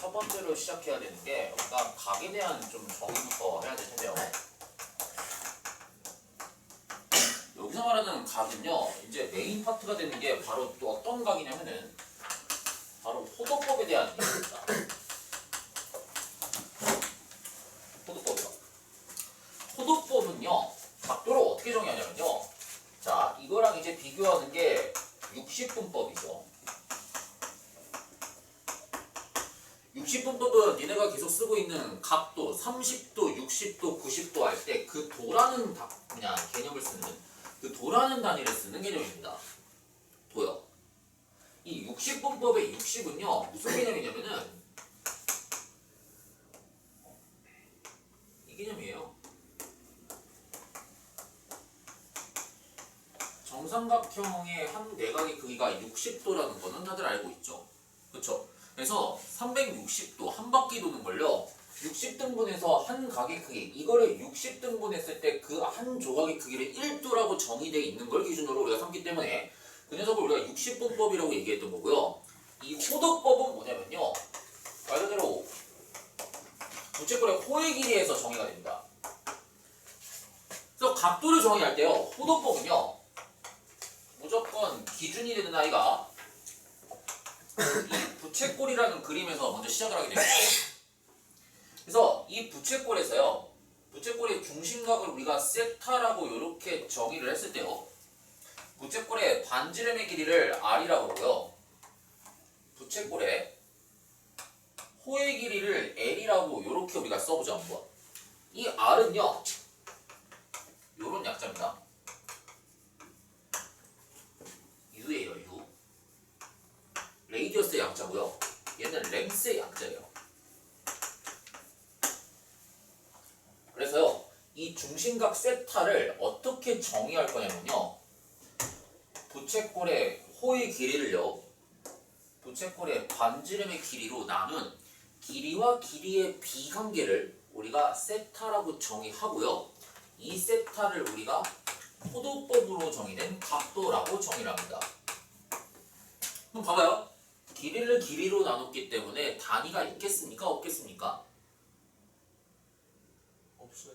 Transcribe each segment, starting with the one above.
첫 번째로 시작해야 되는 게 일단 각에 대한 좀 정의부터 해야 될 텐데요. 여기서 말하는 각은요, 이제 메인 파트가 되는 게 바로 또 어떤 각이냐면은 바로 호도법에 대한 얘기입니다. 호도법이요. 호도법은요, 각도를 어떻게 정의하냐면요. 자, 이거랑 이제 비교하는 게 60분법이죠. 60분법은 니네가 계속 쓰고 있는 각도 30도, 60도, 90도 할 때 그 도라는 그냥 개념을 쓰는 그 도라는 단위를 쓰는 개념입니다. 도요. 이 60분법의 60은요 무슨 개념이냐면은 이 개념이에요. 정삼각형의 한 내각의 크기가 60도라는 거는 다들 알고 있죠. 그쵸? 그래서 360도 한 바퀴 도는 걸요 60등분해서 한 각의 크기 이거를 60등분했을 때 그 한 조각의 크기를 1도라고 정의되어 있는 걸 기준으로 우리가 삼기 때문에 그 녀석을 우리가 60분법이라고 얘기했던 거고요. 이 호도법은 뭐냐면요 말 그대로 부채꼴의 호의 길이에서 정의가 됩니다. 그래서 각도를 정의할 때요 호도법은요 무조건 기준이 되는 아이가 이 부채꼴이라는 그림에서 먼저 시작을 하게 됩니다. 그래서 이 부채꼴에서요 부채꼴의 중심각을 우리가 세타라고 이렇게 정의를 했을 때요 부채꼴의 반지름의 길이를 R이라고 하고요 부채꼴의 호의 길이를 L이라고 이렇게 우리가 써보자 한번. 이 R은요 요런 약자입니다. U예요 U. 레이디어스의 약자고요 얘는 랭스의 약자예요. 그래서요 이 중심각 세타를 어떻게 정의할 거냐면요 부채꼴의 호의 길이를요 부채꼴의 반지름의 길이로 나눈 길이와 길이의 비관계를 우리가 세타라고 정의하고요 이 세타를 우리가 호도법으로 정의된 각도라고 정의를 합니다. 그럼 봐봐요. 길이를 길이로 나눴기 때문에 단위가 있겠습니까? 없겠습니까? 없어요.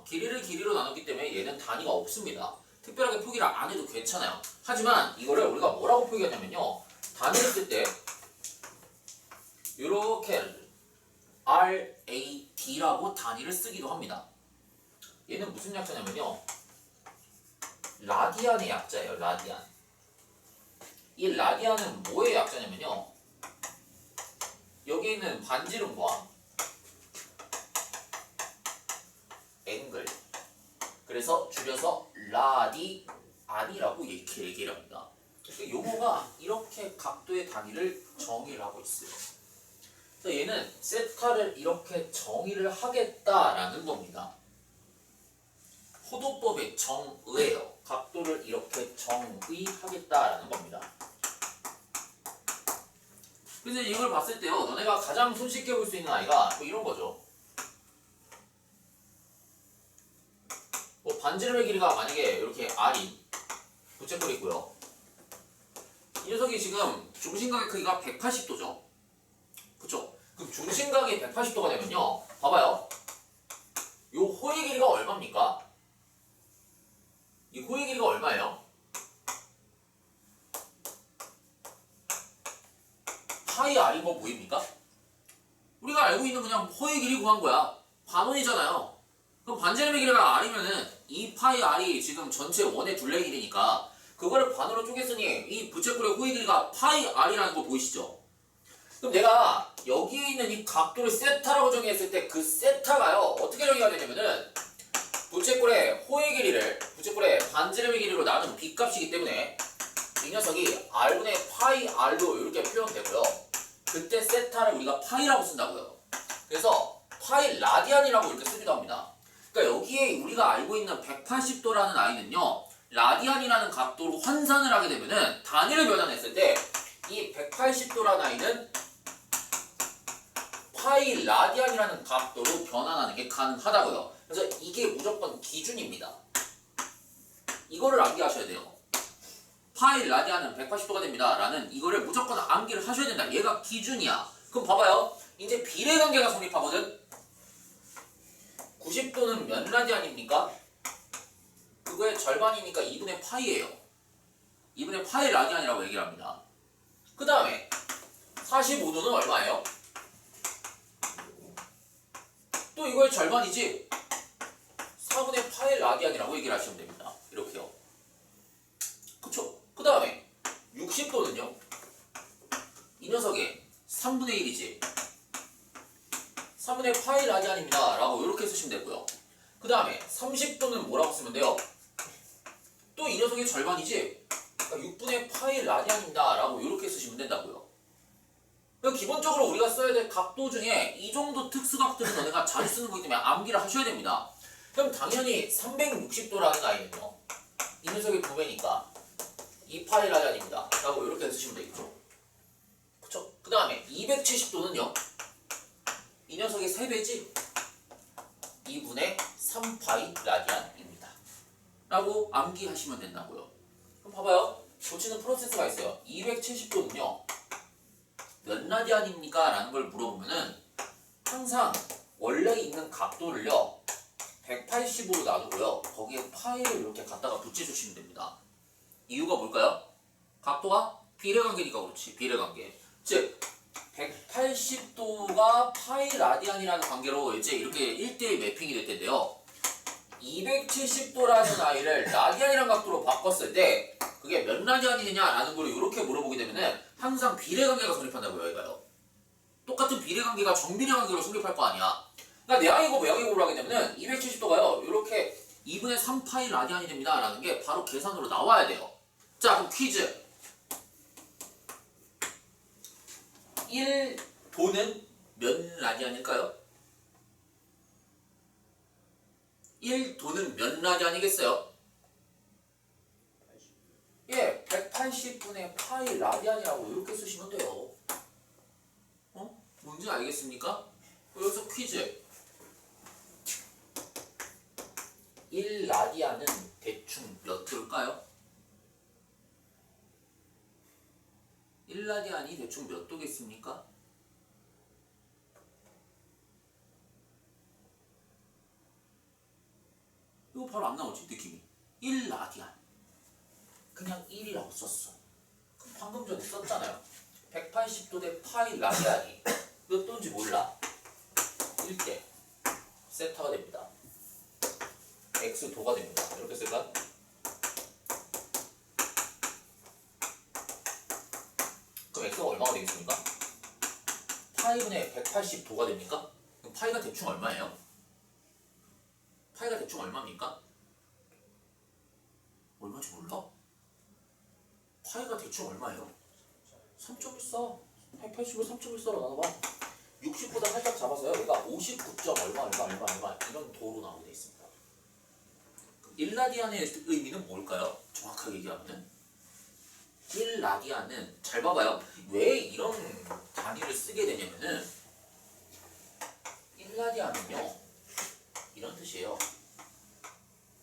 길이를 길이로 나눴기 때문에 얘는 단위가 없습니다. 특별하게 표기를 안 해도 괜찮아요. 하지만 이거를 우리가 뭐라고 표기하냐면요 단위를 쓸 때 이렇게 RAD라고 단위를 쓰기도 합니다. 얘는 무슨 약자냐면요 라디안의 약자예요. 라디안. 이 라디안은 뭐의 약자냐면요 여기 있는 반지름과 앵글 그래서 줄여서 라디안이라고 이렇게 얘기를 합니다. 요거가 이렇게 각도의 단위를 정의를 하고 있어요. 그래서 얘는 세타를 이렇게 정의를 하겠다라는 겁니다. 호도법의 정의예요. 각도를 이렇게 정의하겠다라는 겁니다. 그래서 이걸 봤을 때요 너네가 가장 손쉽게 볼 수 있는 아이가 뭐 이런 거죠. 뭐 반지름의 길이가 만약에 이렇게 R이 부채꼴이 있고요. 이 녀석이 지금 중심각의 크기가 180도죠. 그쵸? 그럼 중심각이 180도가 되면요. 봐봐요. 요 호의 길이가 얼마입니까? 이 호의 길이가 얼마예요? 파이 R이 뭐 뭐입니까? 우리가 알고 있는 그냥 호의 길이 구한 거야. 반원이잖아요. 그럼 반지름의 길이가 R이면은 이 파이 R이 지금 전체 원의 둘레 길이니까 그거를 반으로 쪼갰으니 이 부채꼴의 호의 길이가 파이 R이라는 거 보이시죠? 그럼 내가 여기에 있는 이 각도를 세타라고 정의했을 때 그 세타가요 어떻게 정의가 되냐면은 부채꼴의 호의 길이를 부채꼴의 반지름의 길이로 나눈 B값이기 때문에 이 녀석이 R분의 파이 R로 이렇게 표현되고요. 그때 세타를 우리가 파이라고 쓴다고요. 그래서 파이 라디안이라고 이렇게 쓰기도 합니다. 그러니까 여기에 우리가 알고 있는 180도라는 아이는요 라디안이라는 각도로 환산을 하게 되면은 단위를 변환했을 때 이 180도라는 아이는 파이 라디안이라는 각도로 변환하는 게 가능하다고요. 그래서 이게 무조건 기준입니다. 이거를 암기하셔야 돼요. 파이 라디안은 180도가 됩니다 라는 이거를 무조건 암기를 하셔야 된다. 얘가 기준이야. 그럼 봐봐요. 이제 비례관계가 성립하거든. 90도는 몇 라디안입니까? 그거의 절반이니까 2분의 파이예요. 2분의 파이 라디안이라고 얘기를 합니다. 그 다음에 45도는 얼마예요? 또 이거의 절반이지? 4분의 파이 라디안이라고 얘기를 하시면 됩니다. 이렇게요. 그쵸? 그 다음에 60도는요? 이 녀석의 3분의 1이지? 3분의 파이 라디안입니다. 라고 이렇게 쓰시면 되고요. 그 다음에 30도는 뭐라고 쓰면 돼요? 또 이 녀석의 절반이지? 그러니까 6분의 파이 라디안입니다. 라고 이렇게 쓰시면 된다고요. 기본적으로 우리가 써야 될 각도 중에 이 정도 특수각들은 너네가 자주 쓰는 거기 때문에 암기를 하셔야 됩니다. 그럼 당연히 360도라는 아이는요. 이 녀석의 9배니까 2파이 라디안입니다. 라고 이렇게 쓰시면 되겠죠. 그쵸? 그 다음에 270도는요. 이 녀석의 3배지? 2분의 3파이 라디안입니다. 라고 암기하시면 된다고요. 그럼 봐봐요. 고치는 프로세스가 있어요. 270도는요. 몇 라디안입니까? 라는 걸 물어보면은 항상 원래 있는 각도를요. 180으로 놔두고요. 거기에 파이를 이렇게 갖다가 붙여주시면 됩니다. 이유가 뭘까요? 각도가 비례관계니까 그렇지. 비례관계. 즉 180도가 파이 라디안이라는 관계로 이제 이렇게 1대1 매핑이 될 텐데요. 270도라는 아이를 라디안이라는 각도로 바꿨을 때 그게 몇 라디안이 되냐라는 걸 이렇게 물어보게 되면은 항상 비례관계가 성립한다고요. 여기가요. 똑같은 비례관계가 정비례관계로 성립할 거 아니야. 그러니까 내항이고 외항이고로 하게 되면은 270도가요. 이렇게 2분의 3파이 라디안이 됩니다. 라는 게 바로 계산으로 나와야 돼요. 자, 그럼 퀴즈. 1도는 몇 라디안일까요? 1도는 몇 라디안이겠어요? 예, 180분의 파이 라디안이라고 이렇게 쓰시면 돼요. 뭔지 알겠습니까? 여기서 퀴즈. 1라디안은 대충 몇 도일까요? 1라디안이 대충 몇 도겠습니까? 이거 바로 안 나오지, 느낌이. 1라디안. 그냥 1이라고 썼어. 그럼 방금 전에 썼잖아요. 180도 대 파이 라디안이 몇 도인지 몰라. 1대 세타가 됩니다. x 도가 됩니다. 이렇게 쓸까? 그럼 x가 얼마가 되겠습니까? 파이분의 180도가 됩니까? 그럼 파이가 대충 얼마예요? 파이가 대충 얼마입니까? 얼마인지 몰라? 파이가 대충 얼마예요? 3.14. 180을 3.14로 나눠봐. 60보다 살짝 잡아서요. 얘가 59점 얼마 이런 도로 나오게 돼 있습니다. 1라디안의 의미는 뭘까요? 정확하게 얘기하면은 1라디안은 잘 봐봐요. 왜 이런 단위를 쓰게 되냐면은 1라디안은요 이런 뜻이에요.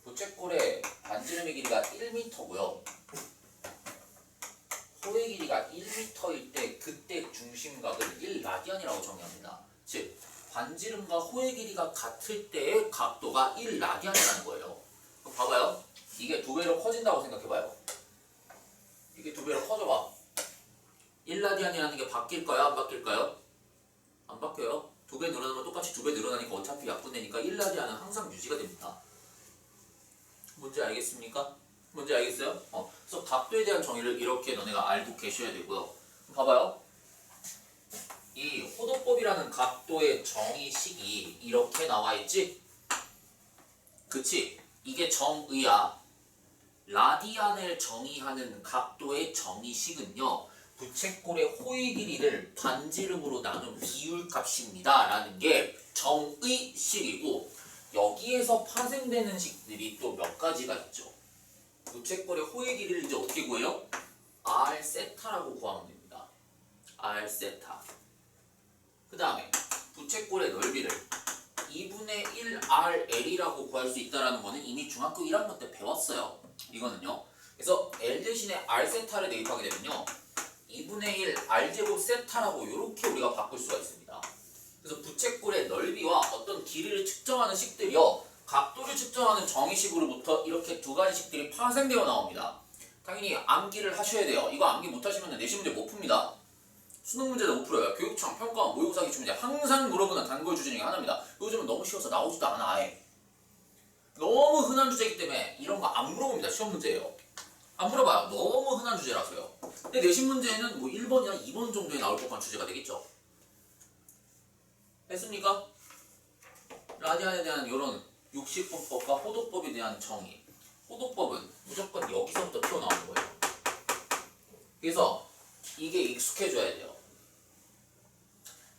부채꼴의 반지름의 길이가 1m고요. 호의 길이가 1m일 때 그때 중심각을 1라디안이라고 정의합니다. 즉 반지름과 호의 길이가 같을 때의 각도가 1라디안이라는 거예요. 그럼 봐봐요. 이게 2배로 커진다고 생각해봐요. 이게 2배로 커져봐. 1라디안이라는 게 바뀔까요? 안 바뀔까요? 안 바뀌어요. 2배 늘어나면 똑같이 2배 늘어나니까 어차피 약분되니까 1라디안은 항상 유지가 됩니다. 뭔지 알겠습니까? 뭔지 알겠어요? 그래서 각도에 대한 정의를 이렇게 너네가 알고 계셔야 되고요. 봐봐요. 이 호도법이라는 각도의 정의식이 이렇게 나와 있지? 그치? 이게 정의야. 라디안을 정의하는 각도의 정의식은요. 부채꼴의 호의 길이를 반지름으로 나눈 비율값입니다. 라는 게 정의식이고 여기에서 파생되는 식들이 또 몇 가지가 있죠. 부채꼴의 호의 길이를 이제 어떻게 구해요? R 세타라고 구하면 됩니다. R 세타. 그 다음에 부채꼴의 넓이를 2분의 1 RL이라고 구할 수 있다는 거는 이미 중학교 1학년 때 배웠어요. 이거는요. 그래서 L 대신에 R 세타를 대입하게 되면요. 2분의 1 r제곱 세타라고 이렇게 우리가 바꿀 수가 있습니다. 그래서 부채꼴의 넓이와 어떤 길이를 측정하는 식들이요, 각도를 측정하는 정의식으로부터 이렇게 두 가지 식들이 파생되어 나옵니다. 당연히 암기를 하셔야 돼요. 이거 암기 못하시면 내신 문제 못 풉니다. 수능 문제도 못 풀어요. 교육청 평가원 모의고사 기출 문제 항상 물어보는 단골 주제 중에 하나입니다. 요즘은 너무 쉬워서 나오지도 않아. 아예 너무 흔한 주제이기 때문에 이런 거 안 물어봅니다. 시험 문제예요. 안 물어봐요. 너무 흔한 주제라서요. 근데 내신 문제에는 뭐 1번이나 2번 정도에 나올 법한 주제가 되겠죠. 됐습니까? 라디안에 대한 이런 육식분법과 호도법에 대한 정의. 호도법은 무조건 여기서부터 튀어나오는 거예요. 그래서 이게 익숙해져야 돼요.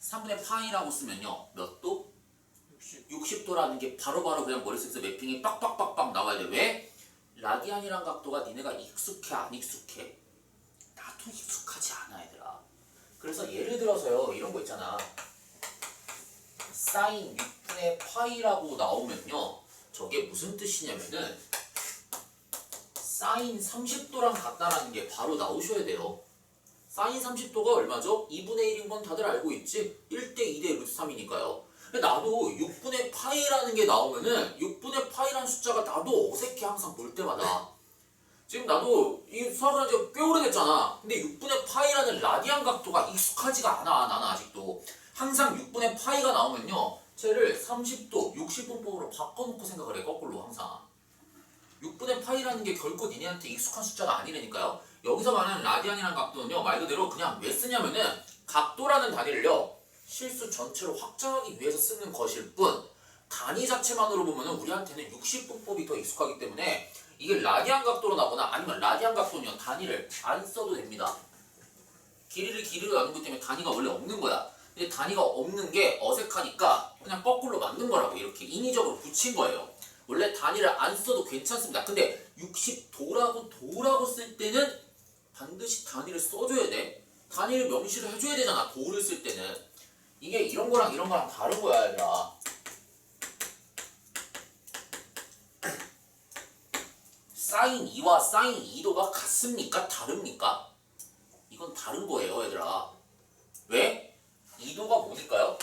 3분의 파이라고 쓰면요, 몇 도? 60도라는 게 바로바로 그냥 머릿속에서 매핑이 빡빡빡빡 나와야 돼. 왜? 라디안이란 각도가 니네가 익숙해 안 익숙해? 나도 익숙하지 않아 얘들아. 그래서 예를 들어서요, 이런 거 있잖아. 사인 6분의 파이라고 나오면요, 저게 무슨 뜻이냐면은 사인 30도랑 같다라는 게 바로 나오셔야 돼요. 사인 30도가 얼마죠? 2분의 1인 건 다들 알고 있지? 1대 2대 루트 3이니까요. 나도 6분의 파이라는 게 나오면은 6분의 파이라는 숫자가 나도 어색해. 항상 볼 때마다. 지금 나도 이 수학을 한 지가 꽤 오래됐잖아. 근데 6분의 파이라는 라디안 각도가 익숙하지가 않아. 나는 아직도. 항상 6분의 파이가 나오면요, 쟤를 30도, 60분법으로 바꿔놓고 생각을 해. 거꾸로 항상. 6분의 파이라는 게 결코 니네한테 익숙한 숫자가 아니라니까요. 여기서 말하는 라디안이라는 각도는요, 말 그대로 그냥 왜 쓰냐면은 각도라는 단위를요, 실수 전체를 확장하기 위해서 쓰는 것일 뿐, 단위 자체만으로 보면은 우리한테는 60분법이 더 익숙하기 때문에 이게 라디안 각도로 나거나 아니면 라디안 각도는요, 단위를 안 써도 됩니다. 길이를 길이로 나누기 때문에 단위가 원래 없는 거야. 근데 단위가 없는 게 어색하니까 그냥 거꾸로 만든 거라고 이렇게 인위적으로 붙인 거예요. 원래 단위를 안 써도 괜찮습니다. 근데 60도라고 쓸 때는 반드시 단위를 써줘야 돼. 단위를 명시를 해줘야 되잖아. 도를 쓸 때는. 이게 이런 거랑 이런 거랑 다른 거야 얘들아. 사인 2와 사인 2도가 같습니까? 다릅니까? 이건 다른 거예요 얘들아. 왜? 2도가 뭐니까요?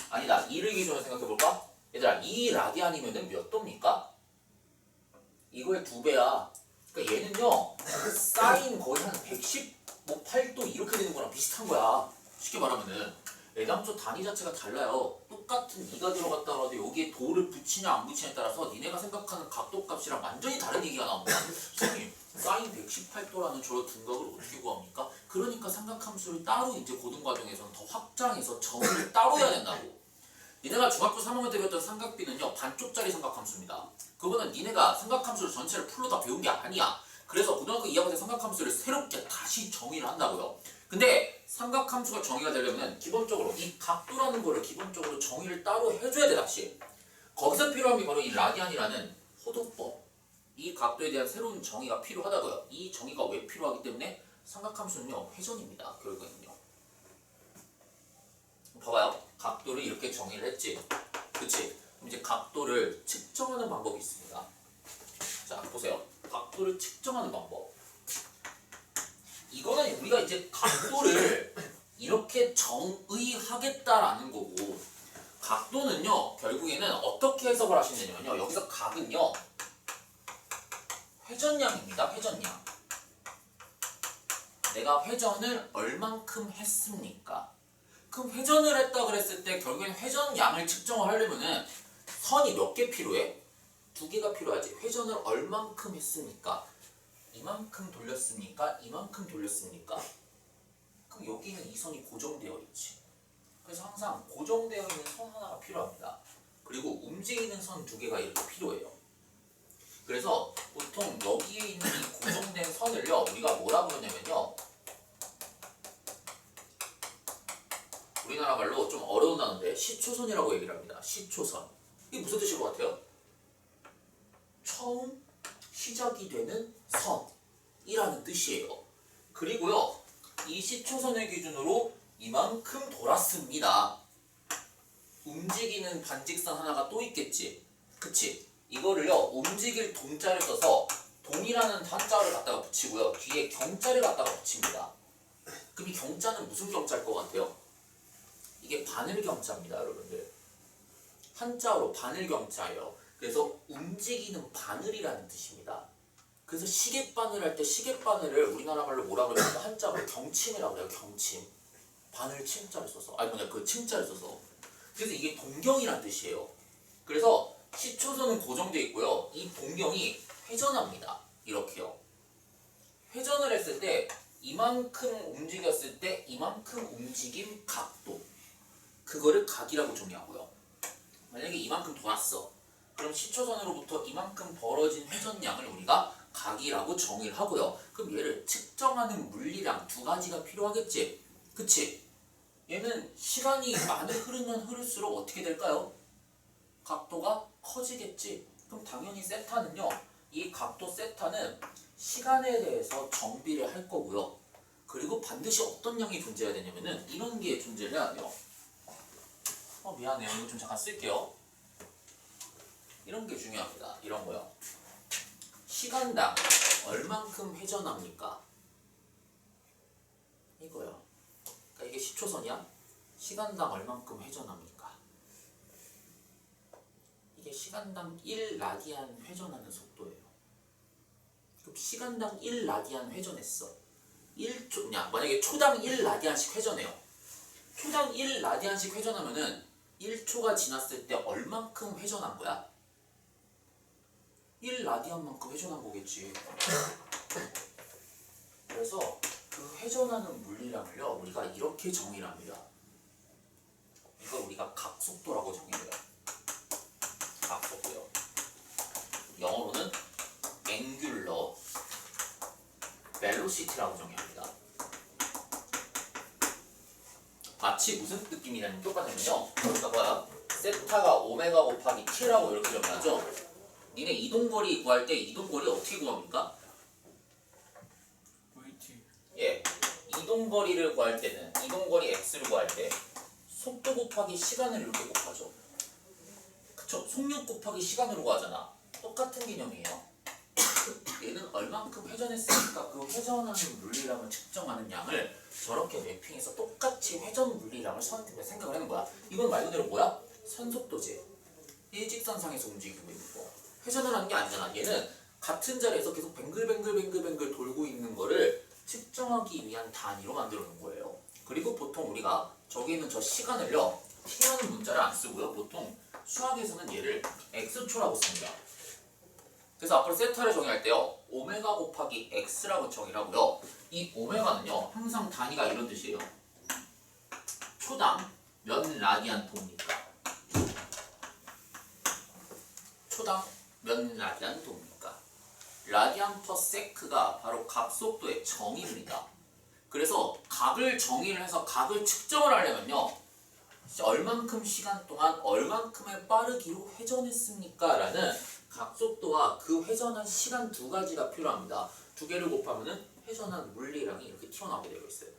아니다. 2를 기준으로 생각해볼까? 얘들아, 2 라디안이면은 몇 도입니까? 이거의 2배야. 그러니까 얘는요, 사인 거의 한 118도 이렇게 되는 거랑 비슷한 거야. 쉽게 말하면은. 애당초 단위 자체가 달라요. 똑같은 2가 들어갔다 그러도 여기에 도를 붙이냐 안 붙이냐에 따라서 니네가 생각하는 각도 값이랑 완전히 다른 얘기가 나옵니다. 선생님, 사인 118도라는 저런 둔각을 어떻게 구합니까? 그러니까 삼각함수를 따로 이제 고등과정에서는 더 확장해서 정의를 따로 해야 된다고. 니네가 중학교 3학년 때 배웠던 삼각비는요, 반쪽짜리 삼각함수입니다. 그거는 니네가 삼각함수를 전체를 풀로 다 배운 게 아니야. 그래서 고등학교 2학년 때 삼각함수를 새롭게 다시 정의를 한다고요. 근데 삼각함수가 정의가 되려면 기본적으로 이 각도라는 거를 기본적으로 정의를 따로 해줘야 돼. 다시 거기서 필요한 게 바로 이 라디안이라는 호도법, 이 각도에 대한 새로운 정의가 필요하다고요. 이 정의가 왜 필요하기 때문에 삼각함수는요, 회전입니다. 결국에는요. 봐봐요. 각도를 이렇게 정의를 했지. 그치? 그럼 이제 각도를 측정하는 방법이 있습니다. 자, 보세요. 각도를 측정하는 방법. 이거는 우리가 이제 각도를 이렇게 정의하겠다라는 거고, 각도는요, 결국에는 어떻게 해석을 하시면 되냐면요, 여기서 각은요, 회전량입니다. 회전량. 내가 회전을 얼만큼 했습니까? 그럼 회전을 했다 그랬을 때 결국엔 회전량을 측정을 하려면은 선이 몇 개 필요해? 2개가 필요하지. 회전을 얼만큼 했습니까? 이만큼 돌렸습니까? 이만큼 돌렸습니까? 그럼 여기는 이 선이 고정되어 있지. 그래서 항상 고정되어 있는 선 하나가 필요합니다. 그리고 움직이는 선 2개가 이렇게 필요해요. 그래서 보통 여기에 있는 이 고정된 선을요, 우리가 뭐라 부르냐면요, 우리나라 말로 좀 어려운 단어인데 시초선이라고 얘기를 합니다. 시초선. 이게 무슨 뜻일 것 같아요? 처음 시작이 되는 선이라는 뜻이에요. 그리고요, 이 시초선을 기준으로 이만큼 돌았습니다. 움직이는 반직선 하나가 또 있겠지. 그치? 이거를요, 움직일 동자를 써서 동이라는 한자를 갖다가 붙이고요. 뒤에 경자를 갖다가 붙입니다. 그럼 이 경자는 무슨 경자일 것 같아요? 이게 바늘경자입니다, 여러분들. 한자어로 바늘경자예요. 그래서 움직이는 바늘이라는 뜻입니다. 그래서 시계바늘 할 때 시계바늘을 우리나라 말로 뭐라 그러냐면 한자어로 경침이라고 해요. 경침. 바늘 침자를 써서. 아니 뭐냐 그 침자를 써서. 그래서 이게 동경이라는 뜻이에요. 그래서 시초선은 고정되어 있고요. 이 동경이 회전합니다. 이렇게요. 회전을 했을 때 이만큼 움직였을 때 이만큼 움직임 각도. 그거를 각이라고 정의하고요. 만약에 이만큼 돌았어. 그럼 시초선으로부터 이만큼 벌어진 회전량을 우리가 각이라고 정의를 하고요. 그럼 얘를 측정하는 물리량 두 가지가 필요하겠지. 그치? 얘는 시간이 많이 흐르면 흐를수록 어떻게 될까요? 각도가 커지겠지. 그럼 당연히 세타는요. 이 각도 세타는 시간에 대해서 정비를 할 거고요. 그리고 반드시 어떤 양이 존재해야 되냐면은 이런 게 존재를 해야 돼요. 미안해요. 이거 좀 잠깐 쓸게요. 이런 게 중요합니다. 이런 거요. 시간당 얼만큼 회전합니까? 이거요. 그러니까 이게 10초선이야? 시간당 얼만큼 회전합니까? 이게 시간당 1라디안 회전하는 속도예요. 그럼 시간당 1라디안 회전했어. 1초, 만약에 초당 1라디안씩 회전해요. 초당 1라디안씩 회전하면은 1초가 지났을 때 얼만큼 회전한 거야? 1라디안만큼 회전한 거겠지. 그래서 그 회전하는 물리량을요 우리가 이렇게 정의를 합니다. 이걸 우리가 각속도라고 정의해요. 각속도요. 영어로는 angular velocity라고 정의합니다. 마치 무슨 느낌이냐면 똑같으면요. 그러니까 뭐야? 세타가 오메가 곱하기 t라고 이렇게 정의하죠. 니네 이동거리 구할 때 이동거리 어떻게 구합니까? 예, 이동거리를 구할 때는 이동거리 x를 구할 때 속도 곱하기 시간을 이렇게 곱하죠. 그쵸? 속력 곱하기 시간으로 구하잖아. 똑같은 개념이에요. 얘는 얼만큼 회전했으니까 그 회전하는 물리량을 측정하는 양을 저렇게 매핑해서 똑같이 회전 물리량을 생각을 하는 거야. 이건 말 그대로 뭐야? 선속도제. 일직선상에서 움직이고 있는 거. 회전을 하는 게 아니잖아. 얘는 같은 자리에서 계속 뱅글뱅글 돌고 있는 거를 측정하기 위한 단위로 만들어 놓은 거예요. 그리고 보통 우리가 저기 있는 저 시간을요 t라는 문자를 안 쓰고요. 보통 수학에서는 얘를 x초라고 씁니다. 그래서 앞으로 세타를 정의할 때요 오메가 곱하기 x라고 정의를 하고요. 이 오메가는요 항상 단위가 이런 뜻이에요. 초당 몇 라디안 도입니까? 초당 몇 라디안 도입니까? 라디안 퍼 세크가 바로 각속도의 정의입니다. 그래서 각을 정의를 해서 각을 측정을 하려면요 얼만큼 시간 동안 얼만큼의 빠르기로 회전했습니까? 라는 각속도와 그 회전한 시간 두 가지가 필요합니다. 두 개를 곱하면은 회전한 물리량이 이렇게 튀어나오게 되어 있어요.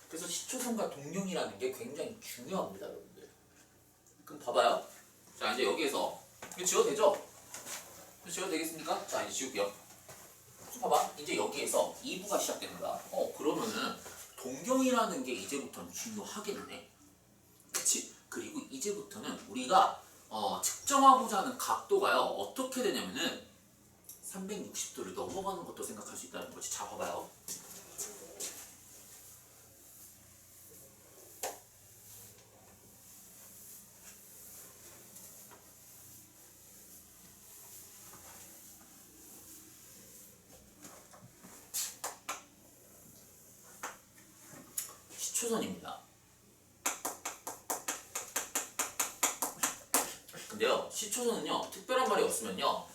그래서 시초선과 동경이라는 게 굉장히 중요합니다, 여러분들. 그럼 봐봐요. 자, 이제 여기에서 이거 지워도 되죠? 이거 지워도 되겠습니까? 자, 이제 지울게요. 봐봐. 이제 여기에서 2부가 시작되는 거야. 그러면은 동경이라는 게 이제부터는 중요하겠네. 그치? 그리고 이제부터는 우리가 측정하고자 하는 각도가요 어떻게 되냐면은 360도를 넘어가는 것도 생각할 수 있다는 거지. 자, 봐봐요. 시초선입니다. 근데요 시초선은요 특별한 말이 없으면요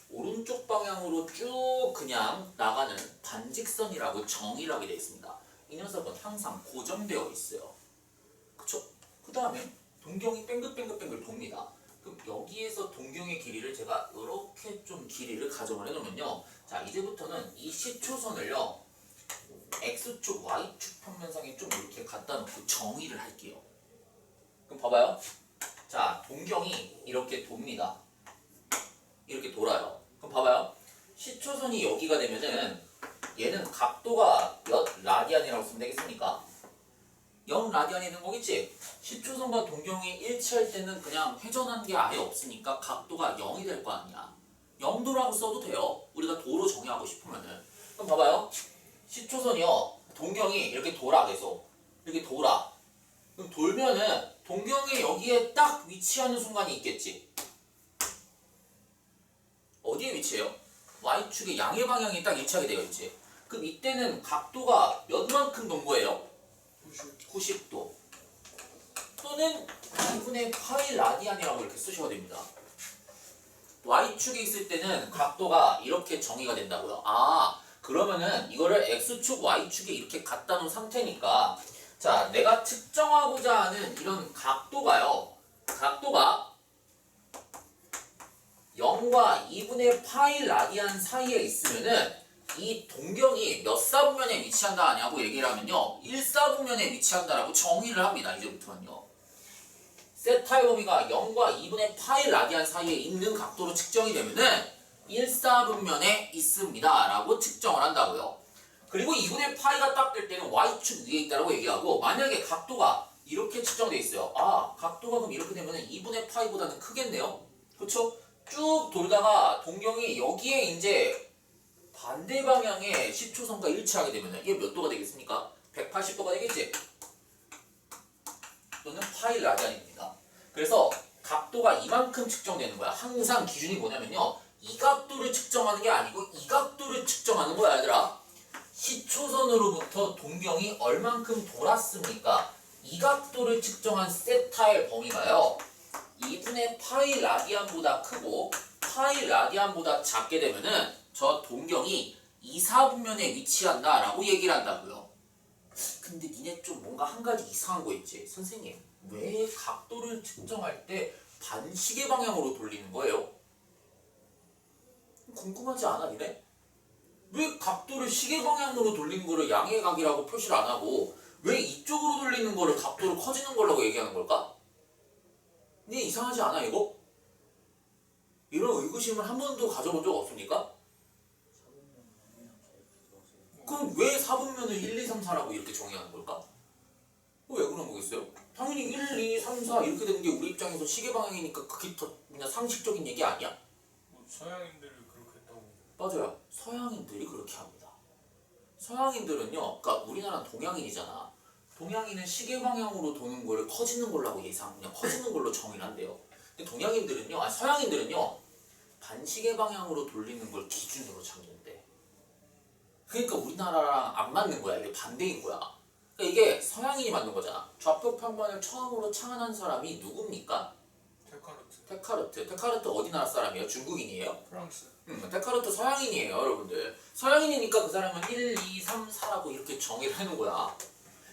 오른쪽 방향으로 쭉 그냥 나가는 반직선이라고 정의를 하게 되어 있습니다. 이 녀석은 항상 고정되어 있어요. 그쵸? 그 다음에 동경이 뱅글뱅글 돕니다. 그럼 여기에서 동경의 길이를 제가 이렇게 좀 길이를 가정을 해놓으면요 자 이제부터는 이 시초선을요 X축, Y축 평면상에 좀 이렇게 갖다 놓고 정의를 할게요. 그럼 봐봐요. 자, 동경이 이렇게 돕니다. 이렇게 돌아요. 그럼 봐봐요. 시초선이 여기가 되면은 얘는 각도가 몇 라디안이라고 쓰면 되겠습니까? 0 라디안이 되는 거겠지? 시초선과 동경이 일치할 때는 그냥 회전한 게 아예 없으니까 각도가 0이 될 거 아니야. 0도라고 써도 돼요. 우리가 도로 정의하고 싶으면은. 그럼 봐봐요. 시초선이요. 동경이 이렇게 돌아 계속. 이렇게 돌아. 그럼 돌면은 동경이 여기에 딱 위치하는 순간이 있겠지. 어디에 위치해요? Y축의 양의 방향이 딱 일치하게 되어 있지. 그럼 이때는 각도가 몇만큼 돈 거예요? 90도. 또는 2분의 파이 라디안이라고 이렇게 쓰셔야 됩니다. Y축에 있을 때는 각도가 이렇게 정의가 된다고요. 아, 그러면은 이거를 X축, Y축에 이렇게 갖다 놓은 상태니까 자, 내가 측정하고자 하는 이런 각도가요. 각도가 0과 2분의 파이 라디안 사이에 있으면은 이 동경이 몇 사분면에 위치한다 하냐고 얘기를 하면요. 1사분면에 위치한다라고 정의를 합니다. 이제부터는요. 세타의 범위가 0과 2분의 파이 라디안 사이에 있는 각도로 측정이 되면은 1사분면에 있습니다. 라고 측정을 한다고요. 그리고 2분의 파이가 딱 될 때는 Y축 위에 있다라고 얘기하고 만약에 각도가 이렇게 측정돼 있어요. 아, 각도가 그럼 이렇게 되면은 2분의 파이보다는 크겠네요. 그쵸? 쭉 돌다가 동경이 여기에 이제 반대 방향의 시초선과 일치하게 되면 이게 몇 도가 되겠습니까? 180도가 되겠지? 또는 파이 라디안입니다. 그래서 각도가 이만큼 측정되는 거야. 항상 기준이 뭐냐면요. 이 각도를 측정하는 게 아니고 이 각도를 측정하는 거야, 얘들아. 시초선으로부터 동경이 얼만큼 돌았습니까? 이 각도를 측정한 세타의 범위가요. 2분의 파이 라디안보다 크고 파이 라디안보다 작게 되면은 저 동경이 2사분면에 위치한다 라고 얘기를 한다고요. 근데 니네 좀 뭔가 한 가지 이상한 거 있지? 선생님, 왜 각도를 측정할 때 반시계 방향으로 돌리는 거예요? 궁금하지 않아, 니네? 왜 각도를 시계 방향으로 돌리는 거를 양의 각이라고 표시를 안 하고 왜 이쪽으로 돌리는 거를 각도를 커지는 거라고 얘기하는 걸까? 니네 이상하지 않아, 이거? 이런 의구심을 한 번도 가져본 적 없습니까? 그럼 왜 4분면을 1, 2, 3, 4라고 이렇게 정의하는 걸까? 왜 그런 거겠어요? 당연히 1, 2, 3, 4 이렇게 되는 게 우리 입장에서 시계 방향이니까 그게 더 그냥 상식적인 얘기 아니야? 뭐 서양인들이 그렇게 했다고. 맞아요. 서양인들이 그렇게 합니다. 서양인들은요, 그러니까 우리나라는 동양인이잖아. 동양인은 시계 방향으로 도는 거를 커지는 걸로 하고 그냥 커지는 걸로 정의를 한대요. 근데 동양인들은요, 아니 서양인들은요, 반시계 방향으로 돌리는 걸 기준으로 잡는데. 그러니까 우리나라랑 안 맞는 거야. 이게 반대인 거야. 그러니까 이게 서양인이 만든 거잖아. 좌표 평면을 처음으로 창안한 사람이 누굽니까? 데카르트. 데카르트 어디 나라 사람이에요? 중국인이에요? 프랑스. 데카르트 서양인이에요, 여러분들. 서양인이니까 그 사람은 1, 2, 3, 4라고 이렇게 정의를 하는 거야.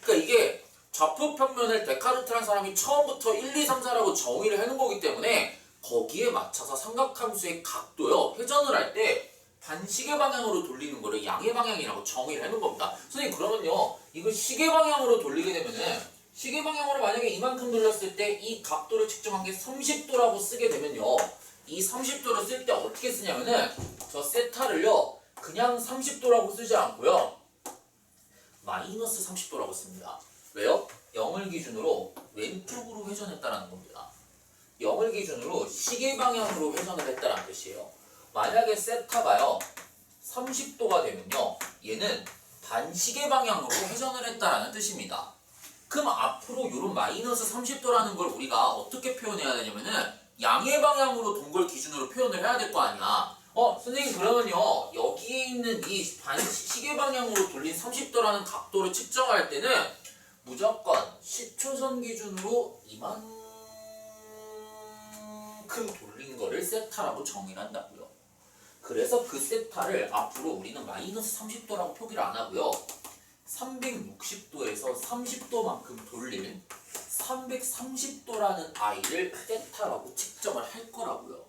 그러니까 이게 좌표 평면을 데카르트라는 사람이 처음부터 1, 2, 3, 4라고 정의를 해놓은 거기 때문에 거기에 맞춰서 삼각함수의 각도요, 회전을 할 때 반시계 방향으로 돌리는 거를 양의 방향이라고 정의를 해놓은 겁니다. 선생님, 그러면요, 이거 시계 방향으로 돌리게 되면은 시계 방향으로 만약에 이만큼 돌렸을 때 이 각도를 측정한 게 30도라고 쓰게 되면요, 이 30도를 쓸 때 어떻게 쓰냐면은 저 세타를요 그냥 30도라고 쓰지 않고요 마이너스 30도라고 씁니다. 왜요? 0을 기준으로 왼쪽으로 회전했다라는 겁니다. 0을 기준으로 시계 방향으로 회전을 했다라는 뜻이에요. 만약에 세타가요 30도가 되면요 얘는 반시계 방향으로 회전을 했다라는 뜻입니다. 그럼 앞으로 이런 마이너스 30도라는 걸 우리가 어떻게 표현해야 되냐면은 양의 방향으로 돈 걸 기준으로 표현을 해야 될 거 아니야. 선생님, 그러면요 여기에 있는 이 반시계 방향으로 돌린 30도라는 각도를 측정할 때는 무조건 시초선 기준으로 이만큼 돌린 거를 세타라고 정의를 한다고요. 그래서 그 세타를 앞으로 우리는 마이너스 30도라고 표기를 안 하고요 360도에서 30도만큼 돌리는 330도라는 아이를 세타라고 측정을 할 거라고요.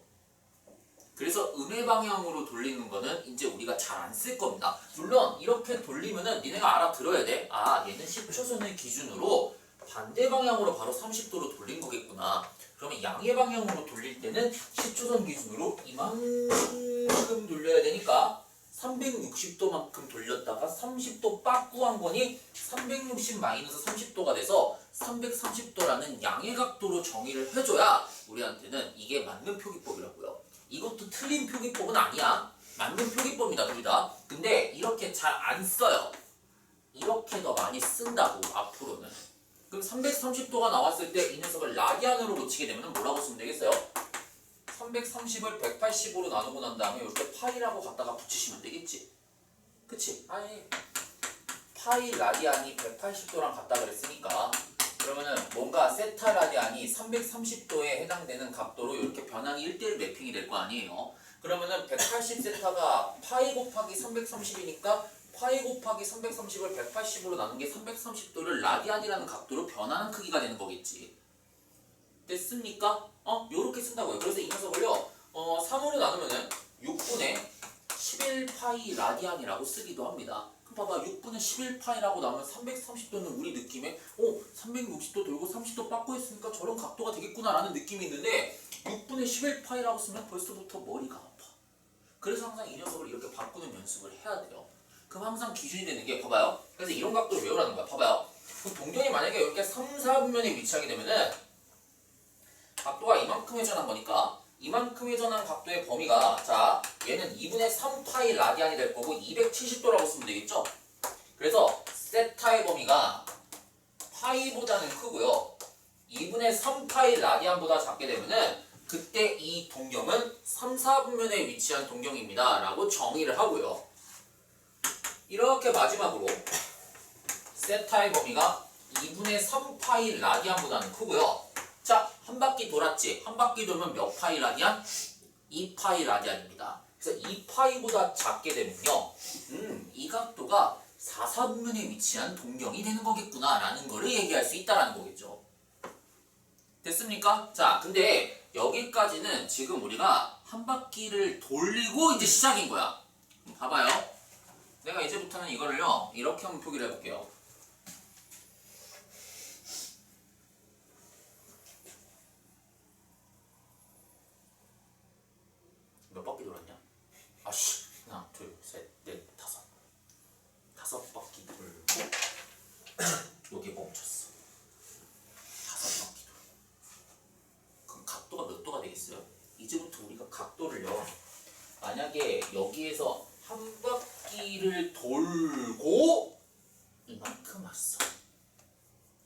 그래서 음의 방향으로 돌리는 거는 이제 우리가 잘 안 쓸 겁니다. 물론 이렇게 돌리면은 니네가 알아들어야 돼. 아, 얘는 시초선을 기준으로 반대 방향으로 바로 30도로 돌린 거겠구나. 그러면 양의 방향으로 돌릴 때는 시초선 기준으로 이만큼 얼마만큼 돌려야 되니까 360도만큼 돌렸다가 30도 빠꾸한 거니 360 마이너스 30도가 돼서 330도라는 양의 각도로 정의를 해줘야 우리한테는 이게 맞는 표기법이라고요. 이것도 틀린 표기법은 아니야. 맞는 표기법이다 둘 다. 근데 이렇게 잘 안 써요. 이렇게 더 많이 쓴다고 앞으로는. 그럼 330도가 나왔을 때 이 녀석을 라디안으로 고치게 되면 뭐라고 쓰면 되겠어요? 330을 180으로 나누고 난 다음에 이렇게 파이라고 갖다가 붙이시면 되겠지. 그치? 아니 파이 라디안이 180도랑 같다 그랬으니까 그러면은 뭔가 세타 라디안이 330도에 해당되는 각도로 이렇게 변항이 1대1 매핑이 될 거 아니에요. 그러면은 180 세타가 파이 곱하기 330이니까 파이 곱하기 330을 180으로 나눈 게 330도를 라디안이라는 각도로 변하는 크기가 되는 거겠지. 됐습니까? 요렇게 쓴다고요. 그래서 이 녀석을요 3으로 나누면은 6분의 11파이 라디안이라고 쓰기도 합니다. 그럼 봐봐 6분의 11파이라고 나오면 330도는 우리 느낌에 360도 돌고 30도 빠꾸 했으니까 저런 각도가 되겠구나 라는 느낌이 있는데 6분의 11파이라고 쓰면 벌써부터 머리가 아파. 그래서 항상 이 녀석을 이렇게 바꾸는 연습을 해야 돼요. 그럼 항상 기준이 되는 게 봐봐요. 그래서 이런 각도를 외우라는 거야. 봐봐요. 그럼 동경이 만약에 이렇게 3, 4분면에 위치하게 되면은 각도가 이만큼 회전한 거니까 이만큼 회전한 각도의 범위가 자 얘는 2분의 3파이 라디안이 될 거고 270도라고 쓰면 되겠죠? 그래서 세타의 범위가 파이보다는 크고요 2분의 3파이 라디안보다 작게 되면은 그때 이 동경은 3, 4분면에 위치한 동경입니다 라고 정의를 하고요 이렇게 마지막으로 세타의 범위가 2분의 3파이 라디안보다는 크고요 자, 한 바퀴 돌았지? 한 바퀴 돌면 몇 파이 라디안? 2파이 라디안입니다. 그래서 2파이보다 작게 되면요. 이 각도가 4, 4분면에 위치한 동경이 되는 거겠구나 라는 거를 얘기할 수 있다라는 거겠죠. 됐습니까? 자, 근데 여기까지는 지금 우리가 한 바퀴를 돌리고 이제 시작인 거야. 봐봐요. 내가 이제부터는 이거를요. 이렇게 한번 표기를 해볼게요. 몇 바퀴 돌았냐? 아씨 하나 둘 셋 넷 다섯 바퀴 돌고 여기 멈췄어 5바퀴 돌고 그럼 각도가 몇 도가 되겠어요? 이제부터 우리가 각도를요 만약에 여기에서 한 바퀴를 돌고 이만큼 왔어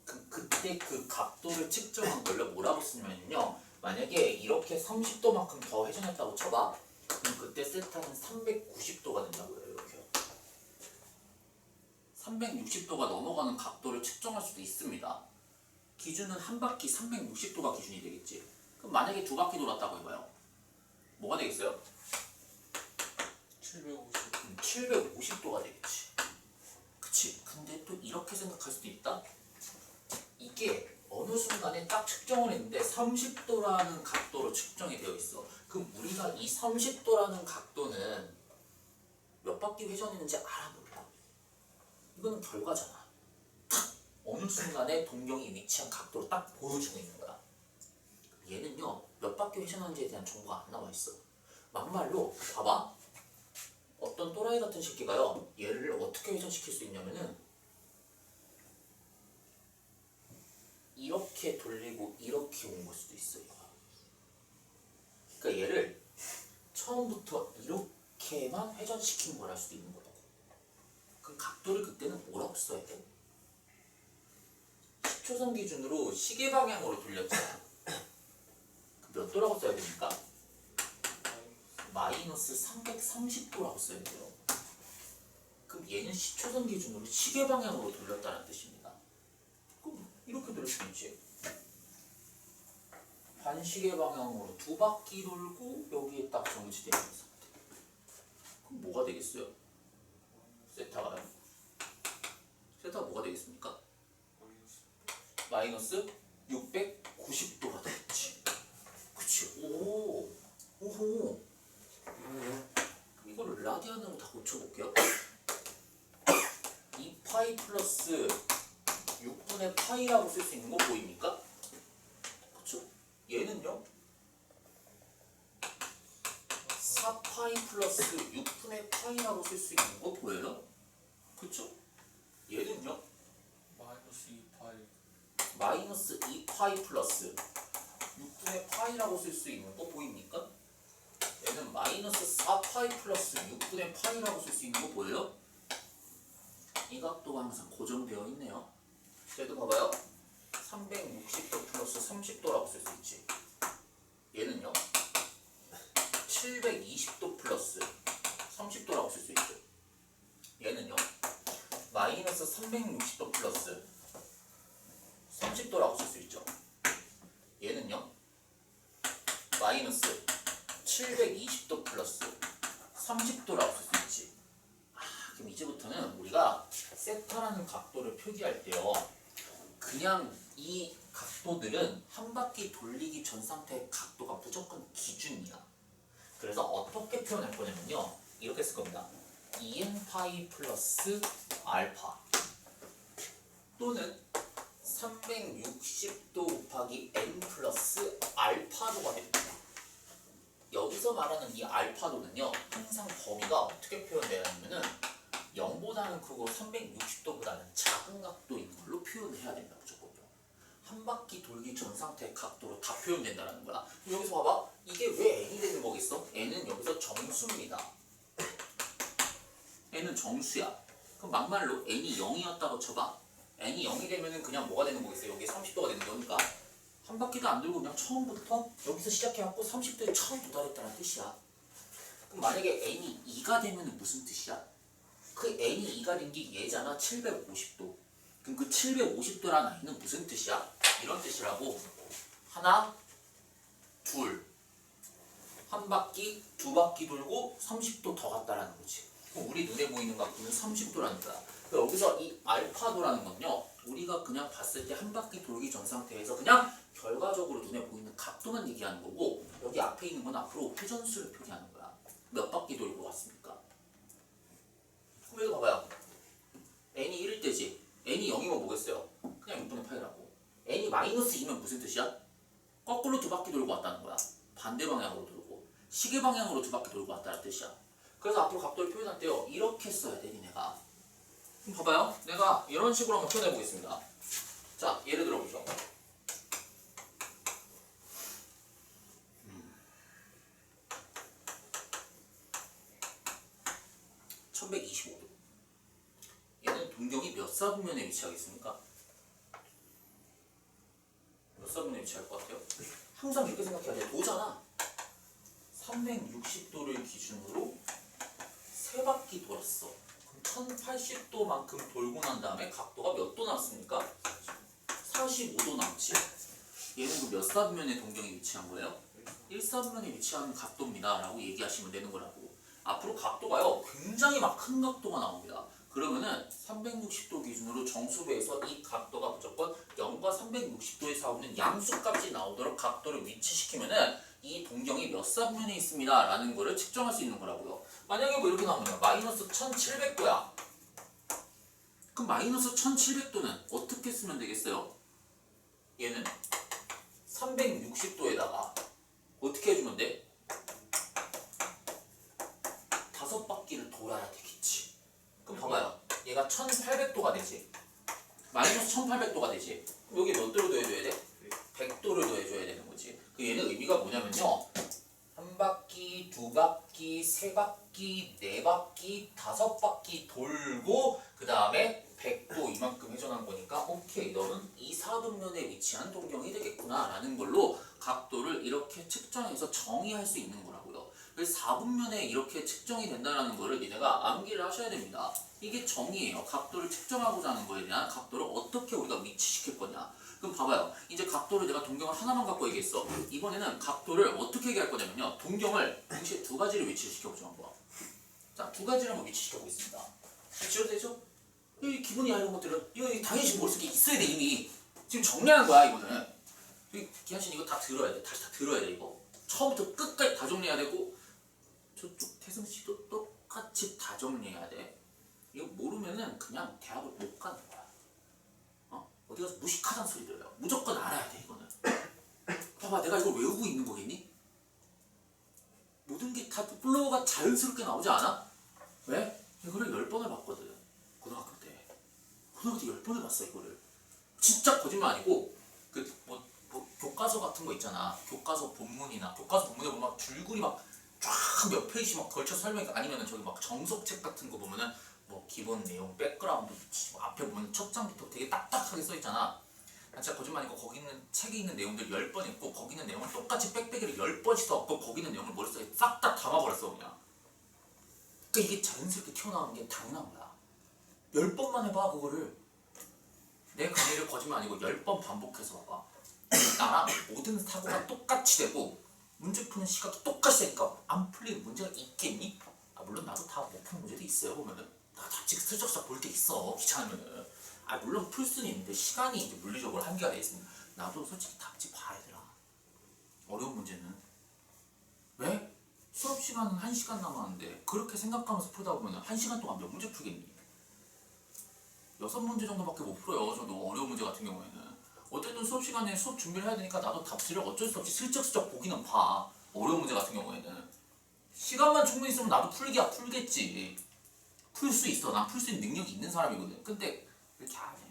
그럼 그때 그 각도를 측정한 걸로 뭐라고 쓰냐면요 만약에 이렇게 30도만큼 더 회전했다고 쳐봐 그럼 그때 세타는 390도가 된다고요 이렇게요 360도가 넘어가는 각도를 측정할 수도 있습니다 기준은 한 바퀴 360도가 기준이 되겠지 그럼 만약에 두 바퀴 돌았다고 해봐요 뭐가 되겠어요? 750도가 되겠지 그치 근데 또 이렇게 생각할 수도 있다 이게 어느 순간에 딱 측정을 했는데 30도라는 각도로 측정이 되어 있어. 그럼 우리가 이 30도라는 각도는 몇 바퀴 회전했는지 알아 몰라? 이거는 결과잖아. 딱 어느 순간에 동경이 위치한 각도로 딱 보여주고 있는 거야. 얘는요 몇 바퀴 회전하는지에 대한 정보가 안 나와 있어. 막말로 봐봐. 어떤 또라이 같은 새끼가요 얘를 어떻게 회전시킬 수 있냐면은 이렇게 돌리고 이렇게 온 걸 수도 있어요. 그러니까 얘를 처음부터 이렇게만 회전시킨 거랄 수도 있는 거라고. 그럼 각도를 그때는 뭐라고 써야 돼? 10초선 기준으로 시계 방향으로 돌렸잖아. 몇 도라고 써야 됩니까? 마이너스 330도라고 써야 돼요. 그럼 얘는 10초선 기준으로 시계 방향으로 돌렸다는 뜻입니다. 이렇게 돌릴 수 있지. 반시계 방향으로 두 바퀴 돌고 여기에 딱 정지되어 있는 상태. 그럼 뭐가 되겠어요? 세타가요? 세타가 뭐가 되겠습니까? 마이너스 690도가 되겠지. 그치? 오호. 그럼 이거를 라디안으로 다 고쳐볼게요. 2파이 플러스 6분의 파이라고 쓸 수 있는 거 보입니까? 그쵸? 얘는요 4파이 플러스 6분의 파이라고 쓸 수 있는 거 보여요? 그쵸? 얘는요? 마이너스 2파이. 마이너스 2파이 플러스 6분의 파이라고 쓸 수 있는 거 보입니까? 얘는 마이너스 4파이 플러스 6분의 파이라고 쓸 수 있는 거 보여요? 이 각도가 항상 고정되어 있네요. 얘도 봐봐요. 360도 플러스 30도라고 쓸 수 있지. 얘는요 720도 플러스 30도라고 쓸 수 있죠. 얘는요 마이너스 360도 플러스 30도라고 쓸 수 있죠. 얘는요 마이너스 720도 플러스 30도라고 쓸 수 있지. 그럼 이제부터는 우리가 세타라는 각도를 표기할 때요 그냥 이 각도들은 한 바퀴 돌리기 전 상태의 각도가 무조건 기준이야. 그래서 어떻게 표현할 거냐면요 이렇게 쓸 겁니다. 2n파이 플러스 알파 또는 360도 곱하기 n 플러스 알파도가 됩니다. 여기서 말하는 이 알파도는요 항상 범위가 어떻게 표현되냐면은 0보다는 크고 360도보다는 작은 각도인 걸로 표현을 해야 된다. 무조건요. 한 바퀴 돌기 전 상태의 각도로 다 표현된다는 거야. 여기서 봐봐. 이게 왜 n이 되는 거겠어? n은 여기서 정수입니다. n은 정수야. 그럼 막말로 n이 0이었다고 쳐봐. n이 0이 되면은 그냥 뭐가 되는 거겠어? 여기 30도가 되는 거니까 한 바퀴도 안 돌고 그냥 처음부터 여기서 시작해갖고 30도에 처음 도달했다는 뜻이야. 그럼 만약에 n이 2가 되면은 무슨 뜻이야? 그 n이 2가 된 게 얘잖아. 750도. 그럼 그 750도라는 n은 무슨 뜻이야? 이런 뜻이라고. 하나, 둘. 한 바퀴, 두 바퀴 돌고 30도 더 갔다라는 거지. 그럼 우리 눈에 보이는 각도는 30도라는 거야. 여기서 이 알파도라는 건요. 우리가 그냥 봤을 때 한 바퀴 돌기 전 상태에서 그냥 결과적으로 눈에 보이는 각도만 얘기하는 거고 여기 앞에 있는 건 앞으로 회전수를 표기하는 거야. 몇 바퀴 돌고 왔습니까? 그럼 여기 봐봐요. n이 1일 때지. n이 0이면 뭐겠어요? 그냥 6분의 파이라고. n이 마이너스 2면 무슨 뜻이야? 거꾸로 두 바퀴 돌고 왔다는 거야. 반대 방향으로 돌고. 시계 방향으로 두 바퀴 돌고 왔다는 뜻이야. 그래서 앞으로 각도를 표현할 때요. 이렇게 써야 돼, 니네가. 그럼 봐봐요. 내가 이런 식으로 한번 표현해 보겠습니다. 자, 예를 들어보죠. 1125도. 얘는 동경이 몇 사분면에 위치하겠습니까? 몇 사분면에 위치할 것 같아요? 항상 이렇게 생각해야 돼. 도잖아. 360도를 기준으로 세 바퀴 돌았어. 그럼 1080도만큼 돌고 난 다음에 각도가 몇 도 남습니까? 45도 남지. 얘는 그 몇 사분면에 동경이 위치한 거예요? 1사분면에 위치하는 각도입니다 라고 얘기하시면 되는 거라고. 앞으로 각도가요 굉장히 막 큰 각도가 나옵니다. 그러면은 360도 기준으로 정수배에서 이 각도가 무조건 0과 360도의 사이는 양수값이 나오도록 각도를 위치시키면은 이 동경이 몇 사분면에 있습니다 라는 거를 측정할 수 있는 거라고요. 만약에 뭐 이렇게 나오면 마이너스 1700도야. 그럼 마이너스 1700도는 어떻게 쓰면 되겠어요? 얘는 360도에다가 어떻게 해주면 돼? 5바퀴를 돌아야 되겠지. 그럼 봐봐요. 얘가 1800도가 되지. 마이너스 1800도가 되지. 그럼 여기 몇 도를 더해줘야 돼? 100도를 더해줘야 되는 거지. 그 얘는 의미가 뭐냐면요. 한 바퀴, 두 바퀴, 세 바퀴, 네 바퀴, 5바퀴 돌고 그 다음에 100도 이만큼 회전한 거니까 오케이 너는 이 사분면에 위치한 동경이 되겠구나 라는 걸로 각도를 이렇게 측정해서 정의할 수 있는 거라고요. 그래서 4분면에 이렇게 측정이 된다는 거를 니네가 암기를 하셔야 됩니다. 이게 정의예요. 각도를 측정하고자 하는 거에 대한 각도를 어떻게 우리가 위치시킬 거냐. 그럼 봐봐요. 이제 각도를 내가 동경을 하나만 갖고 얘기했어. 이번에는 각도를 어떻게 얘기할 거냐면요. 동경을 동시에 두 가지를 위치시켜보자 한번. 자, 두 가지를 한번 위치시켜보겠습니다. 지워도 되죠? 이 기본이야 이런 것들은. 이거 당연히 머릿속에 있어야 돼 이미. 지금 정리하는 거야 이거는. 기한신 이거 다 들어야 돼. 다시 다 들어야 돼 이거. 처음부터 끝까지 다 정리해야 되고 저쪽 태승씨도 똑같이 다 정리해야 돼. 이거 모르면은 그냥 대학을 못 가는 거야. 어디 가서 무식하다는 소리 들어요. 무조건 알아야 돼 이거는. 봐봐 내가 이걸 외우고 있는 거겠니? 모든 게 다 플로우가 자연스럽게 나오지 않아? 왜? 이거를 10번을 봤거든. 고등학교 때 10번을 봤어 이거를. 진짜 거짓말 아니고 뭐 교과서 같은 거 있잖아. 교과서 본문이나 교과서 본문에 보면 막 줄줄이 막 쫙 몇 페이지 막 걸쳐 설명이 아니면은 저기 막 정석책 같은 거 보면은 뭐 기본 내용, 백그라운드 뭐 앞에 보면 첫 장부터 되게 딱딱하게 써 있잖아. 나 진짜 거짓말 아니고 거기 있는 책에 있는 내용들 10번 읽고 거기 있는 내용을 똑같이 빽빽이를 10번씩 써갖고 거기 있는 내용을 머릿속에 싹 다 담아버렸어 그냥. 그러니까 이게 자연스럽게 튀어나오는 게 당연한 거야. 10번만 해봐 그거를. 내 강의를 거짓말 아니고 10번 반복해서 봐봐. 나랑 모든 사고가 똑같이 되고 문제 푸는 시각이 똑같이 되니까 안 풀리는 문제가 있겠니? 아 물론 나도 다 못 푸는 문제도 있어요. 보면은 나 답지 슬쩍슬쩍 볼 때 있어 귀찮으면은. 아 물론 풀 수는 있는데 시간이 이제 물리적으로 한계가 돼 있으니까 나도 솔직히 답지 봐야 되라. 어려운 문제는 왜? 수업 시간은 1시간 남았는데 그렇게 생각하면서 풀다 보면 1시간 동안 몇 문제 풀겠니? 6문제 정도밖에 못 풀어요. 저도 어려운 문제 같은 경우에는. 어쨌든 수업 시간에 수업 준비를 해야 되니까 나도 답지를 어쩔 수 없이 슬쩍슬쩍 보기는 봐. 어려운 문제 같은 경우에는. 시간만 충분히 있으면 나도 풀기야 풀겠지. 풀 수 있어. 난 풀 수 있는 능력이 있는 사람이거든. 근데 이렇게 안 해.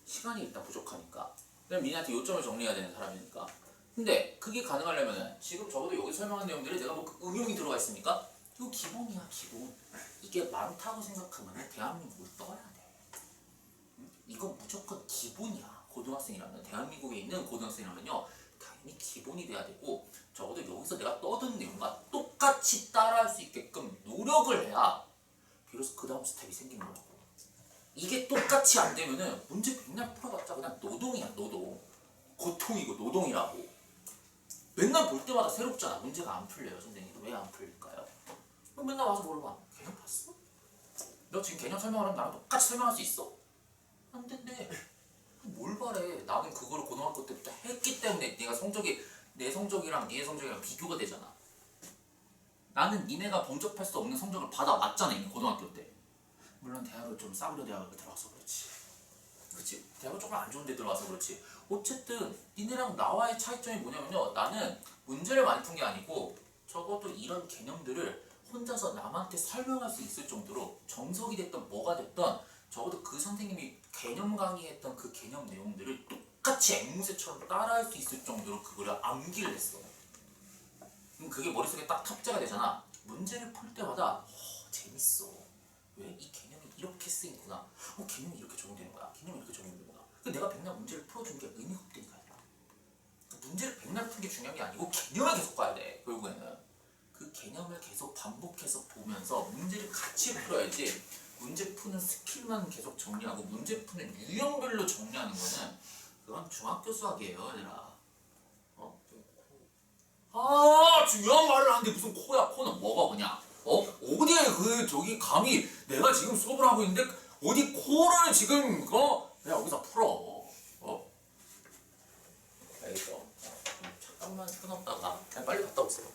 시간이 일단 부족하니까. 그냥 민희한테 요점을 정리해야 되는 사람이니까. 근데 그게 가능하려면은 지금 적어도 여기 설명한 내용들이 내가 뭐 응용이 들어가 있습니까? 이거 기본이야 기본. 이게 많다고 생각하면 대한민국을 떠나야 돼. 이건 무조건 기본이야. 고등학생이라면 대한민국에 있는 고등학생이라면요 당연히 기본이 돼야 되고 적어도 여기서 내가 떠든 내용과 똑같이 따라할 수 있게끔 노력을 해야 비로소 그 다음 스텝이 생기는 거라고. 이게 똑같이 안 되면은 문제 맨날 풀어봤자 그냥 노동이야 노동. 고통이고 노동이라고. 맨날 볼 때마다 새롭잖아. 문제가 안 풀려요. 선생님 왜 안 풀릴까요? 그럼 맨날 와서 물어봐. 개념 봤어? 너 지금 개념 설명하려면 나랑 똑같이 설명할 수 있어? 안 된대. 뭘 바래. 나는 그거를 고등학교 때부터 했기 때문에 네가 성적이 내 성적이랑 네 성적이랑 비교가 되잖아. 나는 니네가 범접할 수 없는 성적을 받아왔잖아 이미 고등학교 때. 물론 대학을 좀 싸구려 대학을 들어와서 그렇지. 그치? 대학을 조금 안 좋은 데 들어와서 그렇지. 어쨌든 니네랑 나와의 차이점이 뭐냐면요 나는 문제를 많이 푼 게 아니고 적어도 이런 개념들을 혼자서 남한테 설명할 수 있을 정도로 정석이 됐던 뭐가 됐던 적어도 그 선생님이 개념 강의했던 그 개념 내용들을 똑같이 앵무새처럼 따라할 수 있을 정도로 그거를 암기를 했어. 그럼 그게 머릿속에 딱 탑재가 되잖아. 문제를 풀 때마다 재밌어. 왜? 이 개념이 이렇게 쓰이구나. 개념이 이렇게 적용되는 거야. 개념이 이렇게 적용되는구나. 내가 백날 문제를 풀어준 게 의미가 없다니까. 문제를 백날 푸는 게 중요한 게 아니고 개념을 계속 봐야 돼. 결국에는. 그 개념을 계속 반복해서 보면서 문제를 같이 풀어야지 문제 푸는 스킬만 계속 정리하고 문제 푸는 유형별로 정리하는 거는 그건 중학교 수학이에요 얘들아. 중요한 말을 하는데 무슨 코야. 코는 뭐가 그냥 어디에 그 저기 감히 내가 지금 수업을 하고 있는데 어디 코를 지금 그냥 여기서 풀어. 알겠어? 잠깐만 끊었다가 그냥 빨리 갔다 오세요.